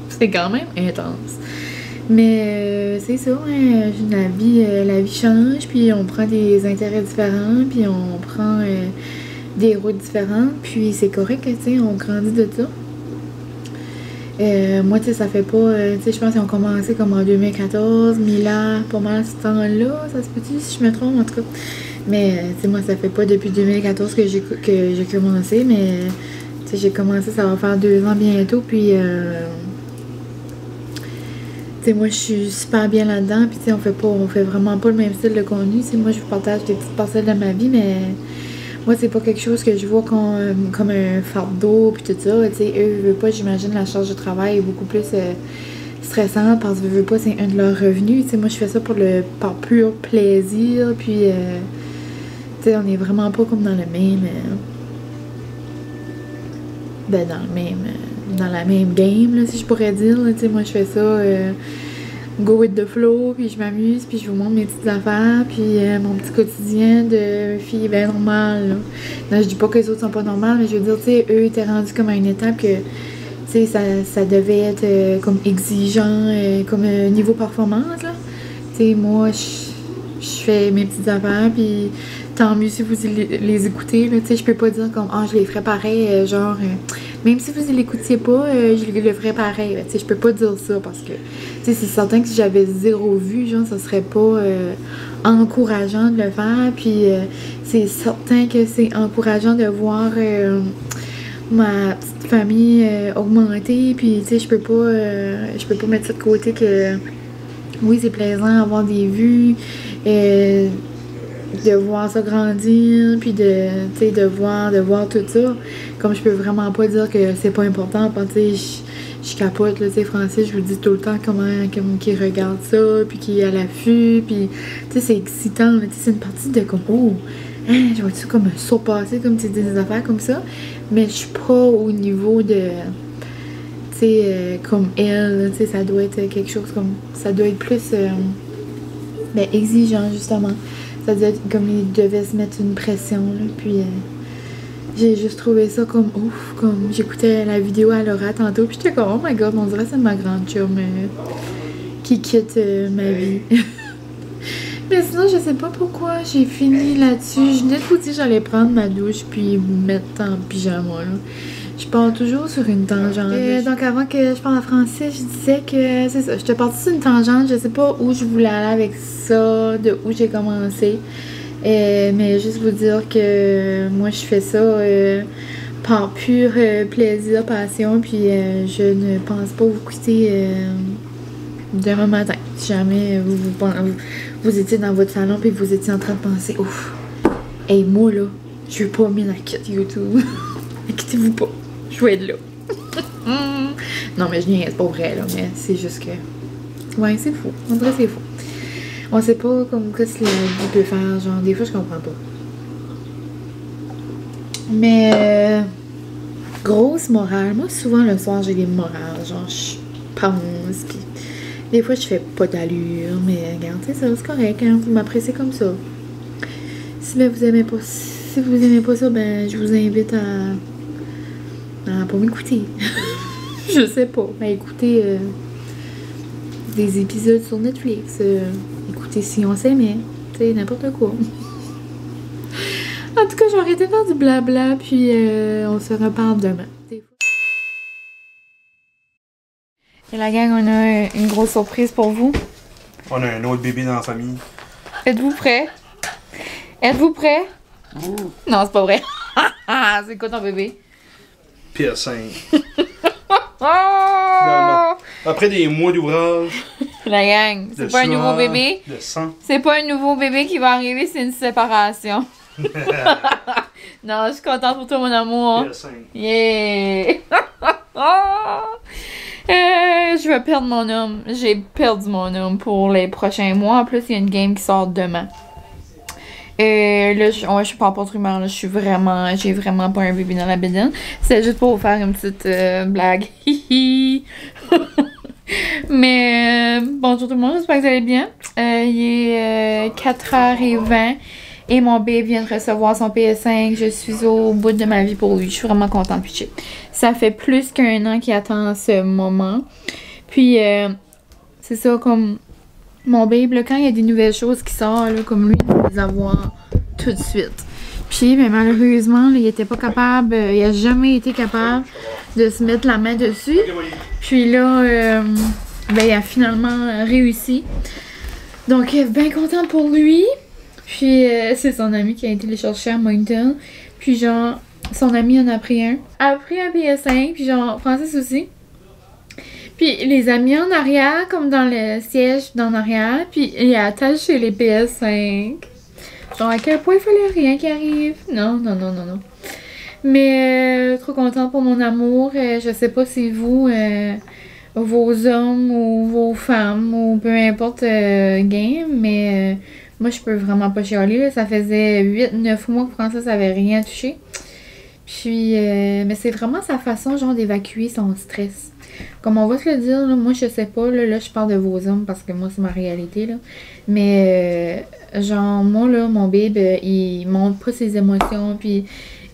A: C'est quand même intense. Mais c'est ça, hein, la vie change, puis on prend des intérêts différents, puis on prend des routes différentes, puis c'est correct, tu sais, on grandit de ça. Moi, tu sais, ça fait pas, tu sais, je pense qu'ils ont commencé comme en 2014, Mila, pas mal ce temps-là, ça se peut-tu si je me trompe, en tout cas. Mais, tu sais, moi, ça fait pas depuis 2014 que j'ai commencé, mais, tu sais, j'ai commencé, ça va faire 2 ans bientôt, puis... tu sais, moi, je suis super bien là-dedans, puis tu sais, on fait vraiment pas le même style de contenu. Tu sais, moi, je vous partage des petites parcelles de ma vie, mais moi, c'est pas quelque chose que je vois comme un fardeau, puis tout ça. Tu sais, eux, veulent pas, j'imagine, la charge de travail est beaucoup plus stressante, parce que veulent pas, c'est un de leurs revenus. Tu sais, moi, je fais ça par pur plaisir, puis, tu sais, on est vraiment pas comme dans le même... dans la même game, là, si je pourrais dire. Tu sais, moi, je fais ça go with the flow, puis je m'amuse, puis je vous montre mes petites affaires, puis mon petit quotidien de fille bien normale, là. Non, je dis pas que les autres sont pas normales, mais je veux dire, tu sais, eux étaient rendus comme à une étape que, tu sais, ça devait être comme exigeant, comme niveau performance, là. Tu sais, moi, je fais mes petites affaires, puis tant mieux si vous les écoutez, là. Tu sais, je peux pas dire comme, je les ferais pareil, genre... même si vous ne l'écoutiez pas, je le ferais pareil. Tu sais, je peux pas dire ça parce que, tu sais, c'est certain que si j'avais 0 vue, genre, ça serait pas encourageant de le faire. Puis, c'est certain que c'est encourageant de voir ma petite famille augmenter. Puis, tu sais, je peux pas mettre ça de côté que, oui, c'est plaisant d'avoir des vues. De voir ça grandir, puis de voir tout ça. Comme je peux vraiment pas dire que c'est pas important, tu sais, je capote, là, tu sais, Francis, je vous dis tout le temps comment qu'il regarde ça, puis qu'il est à l'affût, puis, tu sais, c'est excitant, tu sais, c'est une partie de comme, je vois-tu comme un saut passé, comme tu dis, des affaires comme ça, mais je suis pas au niveau de, tu sais, comme elle, tu sais, ça doit être quelque chose comme, ça doit être plus, exigeant, justement. Ça doit être comme il devait se mettre une pression, là, puis j'ai juste trouvé ça comme ouf, comme j'écoutais la vidéo à Laura tantôt, puis j'étais comme, oh my god, on dirait que c'est ma grande chum qui quitte ma vie. Mais sinon, je sais pas pourquoi j'ai fini là-dessus. Je venais de vous dire que j'allais prendre ma douche puis me mettre en pyjama, là. Je pars toujours sur une tangente. Donc avant que je parle en français, je disais que c'est ça. J'étais partie sur une tangente. Je sais pas où je voulais aller avec ça, de où j'ai commencé. Mais juste vous dire que moi je fais ça par pur plaisir, passion. Puis je ne pense pas vous quitter demain matin. Si jamais vous étiez dans votre salon puis vous étiez en train de penser, ouf, hey, moi là, je veux pas mettre la quitte YouTube. Inquiétez-vous pas. Je vais être là. Non, mais je n'y c'est pas vrai, là, mais c'est juste que... Ouais, c'est faux. En vrai, c'est faux. On sait pas comme quoi ce que la vie peut faire, genre, des fois, je comprends pas. Mais... grosse morale. Moi, souvent, le soir, j'ai des morales. Genre, je pense, pis... des fois, je fais pas d'allure, mais regarde, c'est ça, c'est correct, hein. Vous m'appréciez comme ça. Si vous aimez pas ça, ben, je vous invite à pas m'écouter. Je sais pas. Mais écouter des épisodes sur Netflix. Écouter Si on s'aimait. Tu sais, n'importe quoi. En tout cas, j'ai arrêté de faire du blabla, puis on se reparle demain. Et la gang, on a une grosse surprise pour vous.
B: On a un autre bébé dans la famille.
A: Êtes-vous prêts? Êtes-vous prêts?
B: Ouh.
A: Non, c'est pas vrai. C'est quoi ton bébé?
B: PS5. Non. Après des mois d'ouvrage.
A: La gang, c'est pas un nouveau bébé.
B: De sang.
A: C'est pas un nouveau bébé qui va arriver, c'est une séparation. Non, je suis contente pour toi, mon amour.
B: PS5.
A: Yeah! là, je vais perdre mon homme. J'ai perdu mon homme pour les prochains mois. En plus, il y a une game qui sort demain. Là, je parle pas de rumeur, là. J'ai vraiment pas un bébé dans la bédaine. C'est juste pour vous faire une petite blague. Mais bonjour tout le monde, j'espère que vous allez bien. Il est 4h20 et mon bébé vient de recevoir son PS5. Je suis au bout de ma vie pour lui. Je suis vraiment contente. Puis, ça fait plus qu'1 an qu'il attend ce moment. Puis, c'est ça, comme mon bébé, là, quand il y a des nouvelles choses qui sortent, là, comme lui, il va les avoir tout de suite. Puis, mais malheureusement, là, il était pas capable, il a jamais été capable de se mettre la main dessus. Puis là, il a finalement réussi. Donc, bien contente pour lui. Puis, c'est son ami qui a été le chercher à Moncton. Puis, genre, son ami en a pris un. A pris un PS5, puis genre, Francis aussi. Puis, les a mis en arrière, comme dans le siège d'en arrière. Puis, il a attaché les PS5. Genre, à quel point il fallait rien qui arrive. Non. Mais, trop contente pour mon amour. Je sais pas si vous, vos hommes ou vos femmes, ou peu importe game, mais moi, je peux vraiment pas chialer. Là. Ça faisait 8-9 mois que Francis avait rien touché. Puis, mais c'est vraiment sa façon, genre, d'évacuer son stress. Comme on va se le dire, là, moi, je sais pas, là, je parle de vos hommes parce que moi, c'est ma réalité, là. Mais, genre, moi, là, mon babe, il montre pas ses émotions, puis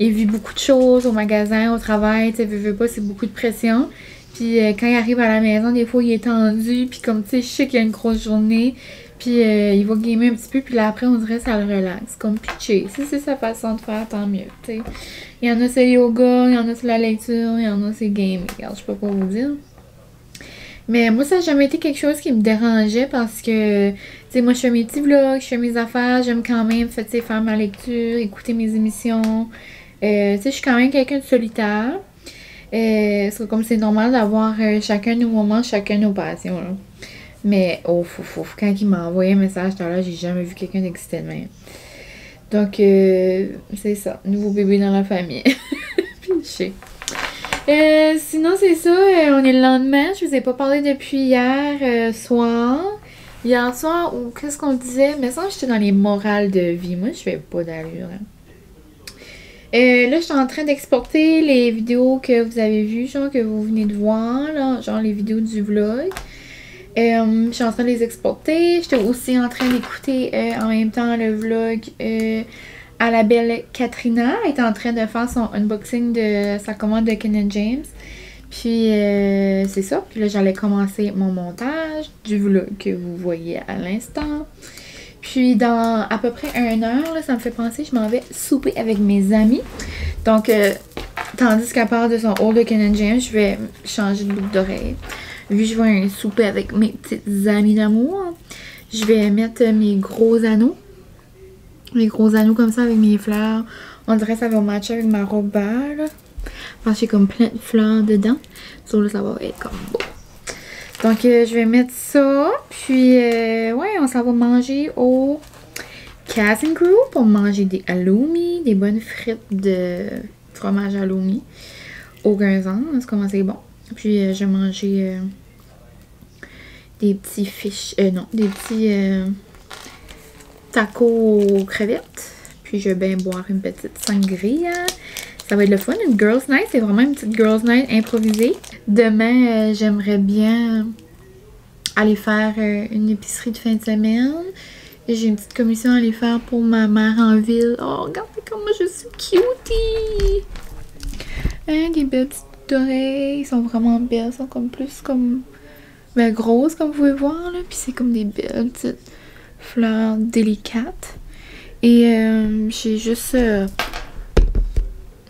A: il vit beaucoup de choses au magasin, au travail, tu sais, veut pas, c'est beaucoup de pression. Puis, quand il arrive à la maison, des fois, il est tendu, puis comme, tu sais, je sais qu'il y a une grosse journée, puis il va gamer un petit peu, puis là, après, on dirait que ça le relaxe, comme pitcher. Si c'est sa façon de faire, tant mieux, tu sais. Il y en a, c'est le yoga, il y en a, c'est la lecture, il y en a, c'est game. Regarde, je peux pas vous dire. Mais moi, ça n'a jamais été quelque chose qui me dérangeait parce que, tu sais, moi, je fais mes petits vlogs, je fais mes affaires, j'aime quand même, tu sais, faire ma lecture, écouter mes émissions. Tu sais, je suis quand même quelqu'un de solitaire. C'est comme c'est normal d'avoir chacun nos moments, chacun nos passions, là. Mais, quand il m'a envoyé un message tout à l'heure, j'ai jamais vu quelqu'un d'excité de même. Donc, c'est ça. Nouveau bébé dans la famille. Puis, je sais. Sinon, c'est ça. On est le lendemain. Je vous ai pas parlé depuis hier soir. Hier soir, ou qu'est-ce qu'on disait? Mais ça, j'étais dans les morales de vie. Moi, je fais pas d'allure. Hein. Là, je suis en train d'exporter les vidéos que vous avez vues, genre, que vous venez de voir, là, genre les vidéos du vlog. Je suis en train de les exporter. J'étais aussi en train d'écouter en même temps le vlog à la belle Katrina. Elle est en train de faire son unboxing de sa commande de Ken & James. Puis c'est ça. Puis là, j'allais commencer mon montage du vlog que vous voyez à l'instant. Puis dans à peu près 1 heure, là, ça me fait penser, je m'en vais souper avec mes amis. Donc, tandis qu'à part de son haul de Ken & James, je vais changer de boucle d'oreille. Vu que je vais souper avec mes petites amies d'amour, je vais mettre mes gros anneaux. Mes gros anneaux comme ça avec mes fleurs. On dirait que ça va matcher avec ma robe beurre, là. Parce que j'ai comme plein de fleurs dedans. Ça, là, ça va être comme beau. Donc, je vais mettre ça. Puis, ouais, on s'en va manger au Cass & Crew pour manger des halloumi, des bonnes frites de fromage halloumi au guinzan. C'est comment c'est bon. Puis, je vais manger des petits des petits tacos aux crevettes. Puis, je vais bien boire une petite sangria. Ça va être le fun, une girls' night. C'est vraiment une petite girls' night improvisée. Demain, j'aimerais bien aller faire une épicerie de fin de semaine. J'ai une petite commission à aller faire pour ma mère en ville. Oh, regardez comment je suis cutie! Hein, des belles petites oreilles. Ils sont vraiment belles. Ils sont comme plus comme... ben, grosses, comme vous pouvez voir, là. Puis c'est comme des belles petites fleurs délicates. Et j'ai juste...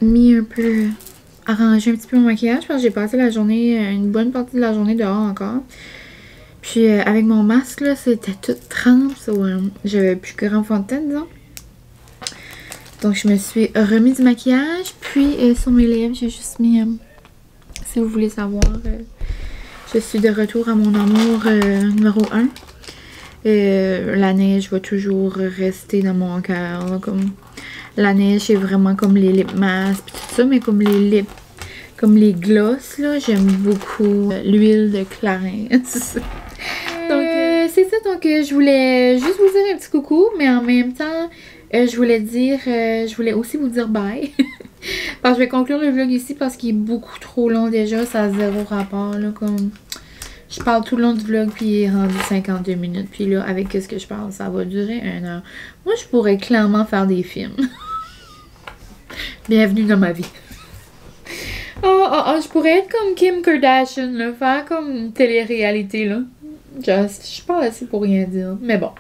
A: mis un peu, arrangé un petit peu mon maquillage parce que j'ai passé la journée, une bonne partie de la journée dehors encore. Puis avec mon masque là, c'était tout trempe, j'avais plus grand fond de teint, disons. Donc je me suis remis du maquillage, puis sur mes lèvres, j'ai juste mis, si vous voulez savoir, je suis de retour à mon amour numéro 1. La neige va toujours rester dans mon cœur, comme... La neige, c'est vraiment comme les lip masks pis tout ça, mais comme les lip comme les glosses, là. J'aime beaucoup l'huile de Clarins. Donc, c'est ça. Donc, je voulais juste vous dire un petit coucou, mais en même temps, je voulais aussi vous dire bye. Parce que je vais conclure le vlog ici parce qu'il est beaucoup trop long déjà. Ça a zéro rapport, là, comme... Je parle tout le long du vlog, puis il est rendu 52 minutes. Puis là, avec ce que je parle, ça va durer 1 heure. Moi, je pourrais clairement faire des films. Bienvenue dans ma vie. Je pourrais être comme Kim Kardashian, là, faire comme une télé-réalité, là. Je parle assez pour rien dire, mais bon.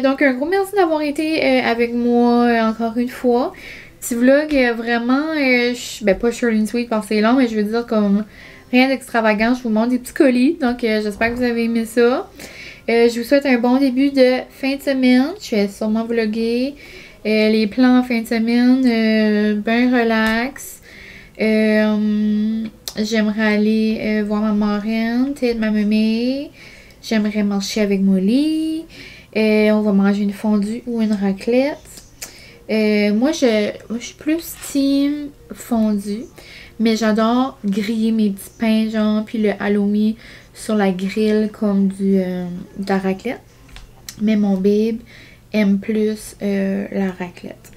A: Donc, un gros merci d'avoir été avec moi encore une fois. Petit vlog vraiment, ben pas short and sweet parce que c'est long, mais je veux dire comme rien d'extravagant. Je vous montre des petits colis, donc j'espère que vous avez aimé ça. Je vous souhaite un bon début de fin de semaine. Je vais sûrement vlogger les plans en fin de semaine, ben relax. J'aimerais aller voir ma marraine, peut-être ma mémé. J'aimerais marcher avec Molly. On va manger une fondue ou une raclette. Moi, je suis plus team fondue. Mais j'adore griller mes petits pains, genre, puis le halloumi sur la grille comme de la raclette. Mais mon babe aime plus la raclette.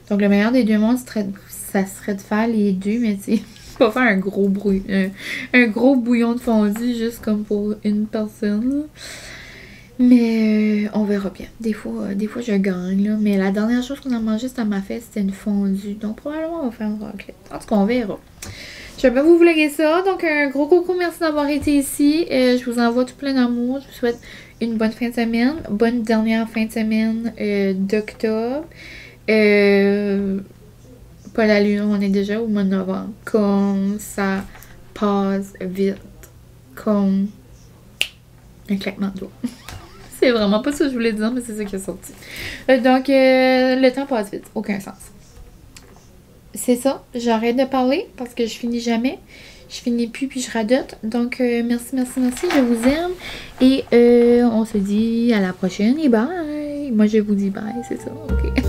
A: Donc, le meilleur des deux mondes, ça serait de faire les deux, mais tu sais, pas faire un gros bouillon de fondue juste comme pour une personne. Mais on verra bien. Des fois je gagne, là. Mais la dernière chose qu'on a mangé, c'était à ma fête, c'était une fondue. Donc, probablement, on va faire une raclette. En tout cas, on verra. Je vais pas vous vlogger ça. Donc, un gros coucou, merci d'avoir été ici. Je vous envoie tout plein d'amour. Je vous souhaite une bonne fin de semaine. Bonne dernière fin de semaine d'octobre. Pas d'allure, on est déjà au mois de novembre. Comme ça passe vite. Comme un claquement de doigts. C'est vraiment pas ça que je voulais dire, mais c'est ça qui est sorti. Donc, le temps passe vite. Aucun sens. C'est ça. J'arrête de parler parce que je finis jamais. Je finis plus puis je radote. Donc, merci. Je vous aime. Et on se dit à la prochaine et bye. Moi, je vous dis bye. C'est ça. OK.